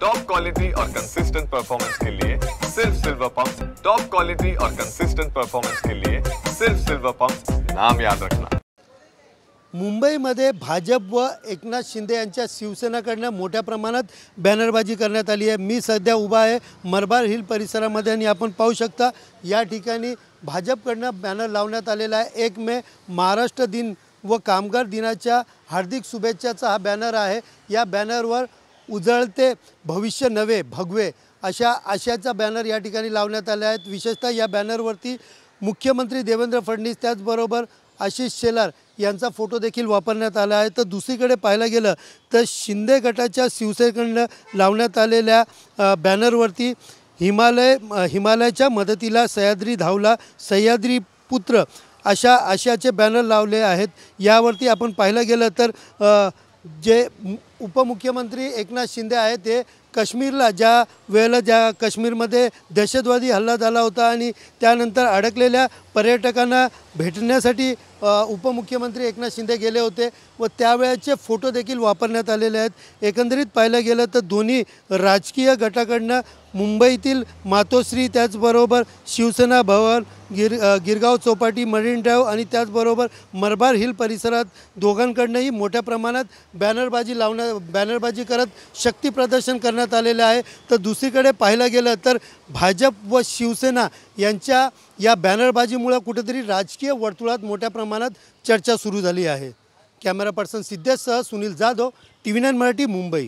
Top quality और consistent performance के लिए सिर्फ सिल्वर पंप। टॉप क्वालिटी और कंसिस्टेंट परफॉर्मेंस के लिए सिर्फ सिल्वर पंप, नाम याद रखना। मुंबईमध्ये भाजप व एकनाथ शिंदे यांच्या शिवसेनेकडून मोठ्या प्रमाणात बॅनरबाजी करण्यात आली आहे। मी सध्या उभा आहे मलबार हिल परिसरामध्ये आणि आपण पाहू शकता या ठिकाणी भाजपकडून बॅनर लावण्यात आलेला आहे। 1 मे महाराष्ट्र दिन व कामगार दिनाच्या हार्दिक शुभेच्छाचा हा बॅनर आहे। या बॅनरवर उजळते भविष्य नवे भगवे अशा आशयाचा बॅनर या ठिकाणी लावण्यात आले आहेत। विशेषतः या बॅनरवरती मुख्यमंत्री देवेंद्र फडणवीस त्याचबरोबर आशिष शेलार यांचा फोटो देखील वापरण्यात आला आहे। तर दुसरीकडे पाहायला गेलं तर शिंदे गटाच्या शिवसेनेकडून लावण्यात आलेल्या बॅनरवरती हिमालयाच्या मदतीला सह्याद्री धावला सह्याद्री पुत्र अशा आशयाचे बॅनर लावले आहेत। यावरती आपण पाहायला गेलं तर जे उपमुख्यमंत्री एकनाथ शिंदे आहेत ते काश्मीरला ज्या वेळेला ज्या काश्मीरमध्ये दहशतवादी हल्ला झाला होता आणि त्यानंतर अडकलेल्या पर्यटकांना भेटण्यासाठी उपमुख्यमंत्री एकनाथ शिंदे गेले होते व त्यावेळेचे फोटो देखील वापरण्यात आलेले आहेत। एकंदरीत पाहायला गेलं तर दोन्ही राजकीय गटाकडून मुंबईतील मातोश्री त्याचबरोबर शिवसेना भवन गिरगाव चौपाटी मरीन ड्राईव्ह आणि त्याचबरोबर मलबार हिल परिसरात दोघांकडूनही मोठ्या प्रमाणात बॅनरबाजी करत शक्ती प्रदर्शन करण्यात आलेले आहे। तर दुसरीकडे पाहायला गेलं तर भाजप व शिवसेना यांच्या या बॅनरबाजीमुळे कुठेतरी राजकीय वर्तुळात मोठ्या प्रमाणात चर्चा सुरू झाली आहे। कॅमेरा पर्सन सिद्धेशसह सुनील जाधव, TV9 मराठी, मुंबई।